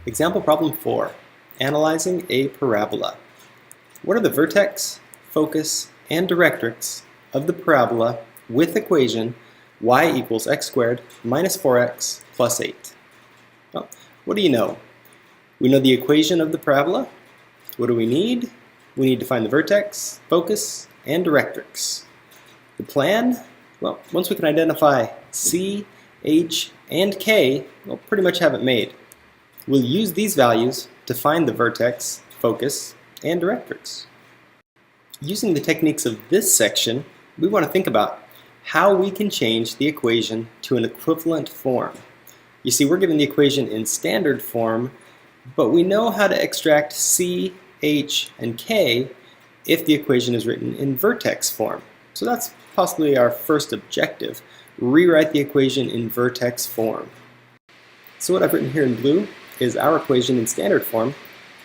Example problem 4, analyzing a parabola. What are the vertex, focus, and directrix of the parabola with equation y equals x squared minus 4x plus 8? Well, what do you know? We know the equation of the parabola. What do we need? We need to find the vertex, focus, and directrix. The plan? Well, once we can identify C, H, and K, we'll pretty much have it made. We'll use these values to find the vertex, focus, and directrix. Using the techniques of this section, we want to think about how we can change the equation to an equivalent form. You see, we're given the equation in standard form, but we know how to extract C, H, and K if the equation is written in vertex form. So that's possibly our first objective. Rewrite the equation in vertex form. So what I've written here in blue is our equation in standard form,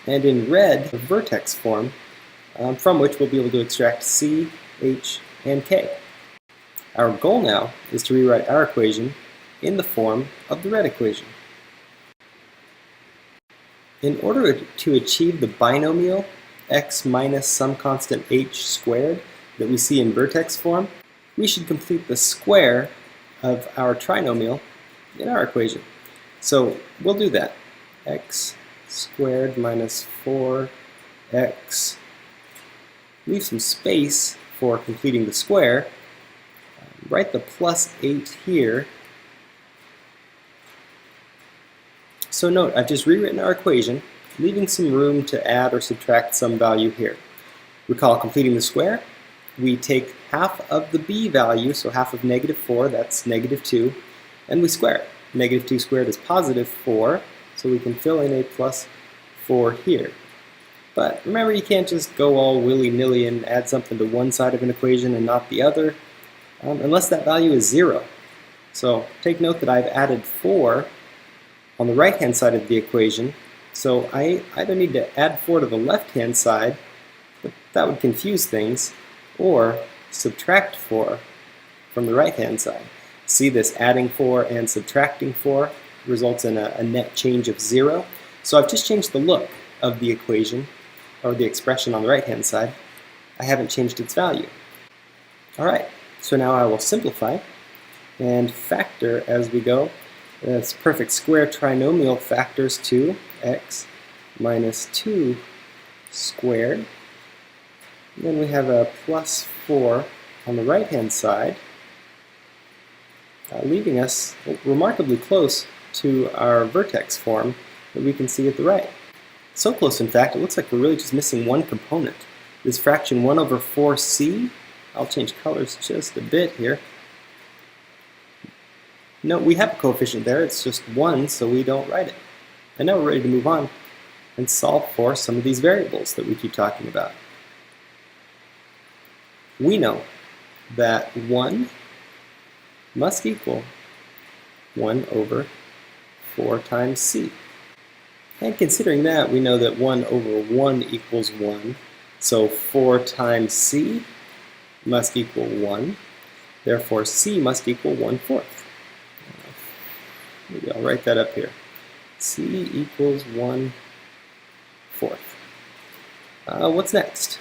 and in red, the vertex form, from which we'll be able to extract C, H, and K. Our goal now is to rewrite our equation in the form of the red equation. In order to achieve the binomial x minus some constant h squared that we see in vertex form, we should complete the square of our trinomial in our equation. So we'll do that. X squared minus 4x. Leave some space for completing the square. Write the plus 8 here. So note, I've just rewritten our equation, leaving some room to add or subtract some value here. Recall completing the square. We take half of the b value, so half of negative 4, that's negative 2, and we square it. Negative 2 squared is positive 4, so we can fill in a plus 4 here. But remember, you can't just go all willy-nilly and add something to one side of an equation and not the other, unless that value is 0. So take note that I've added 4 on the right-hand side of the equation, so I either need to add 4 to the left-hand side, but that would confuse things, or subtract 4 from the right-hand side. See, this adding 4 and subtracting 4 results in a net change of 0. So I've just changed the look of the equation, or the expression on the right-hand side. I haven't changed its value. Alright, so now I will simplify and factor as we go. This perfect square trinomial factors to x minus 2 squared. And then we have a plus 4 on the right-hand side, leaving us remarkably close to our vertex form that we can see at the right. So close, in fact, it looks like we're really just missing one component. This fraction 1 over 4c, I'll change colors just a bit here. No, we have a coefficient there, it's just 1, so we don't write it. And now we're ready to move on and solve for some of these variables that we keep talking about. We know that 1 must equal 1 over 4 times c. And considering that, we know that 1 over 1 equals 1. So 4 times c must equal 1. Therefore, c must equal 1/4. Maybe I'll write that up here. C equals 1/4. What's next?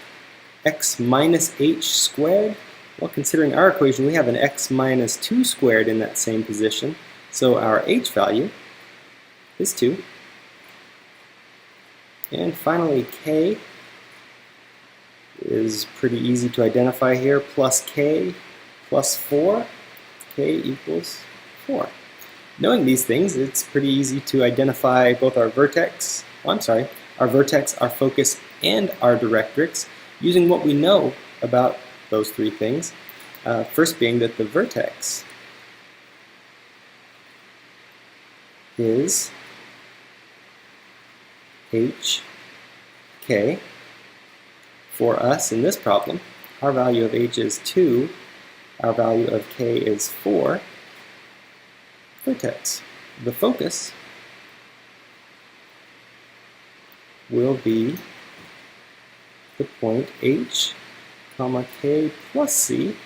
X minus h squared. Well, considering our equation, we have an x minus 2 squared in that same position. So our h value is 2. And finally, k is pretty easy to identify here. Plus k plus 4. K equals 4. Knowing these things, it's pretty easy to identify both our vertex, our vertex, our focus, and our directrix using what we know about those three things. First being that the vertex is h, k. For us in this problem, our value of h is 2, our value of k is 4. Vertex. The focus will be the point h, comma k plus c,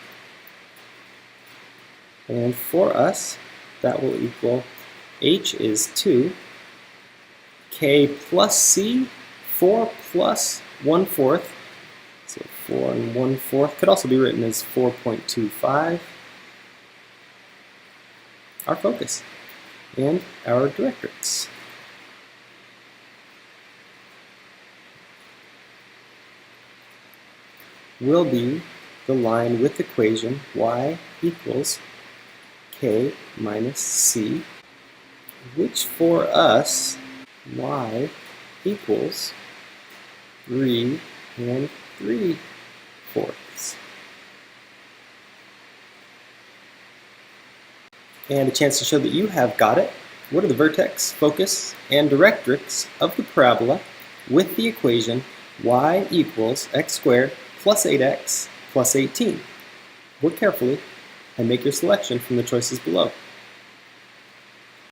and for us that will equal h is 2, k plus c, 4 plus 1/4. So 4 and 1/4 could also be written as 4.25. Our focus and our directrix. Will be the line with equation y equals k minus c, which for us y equals 3 and 3/4. And a chance to show that you have got it. What are the vertex, focus, and directrix of the parabola with the equation y equals x squared plus 8x plus 18? Work carefully and make your selection from the choices below.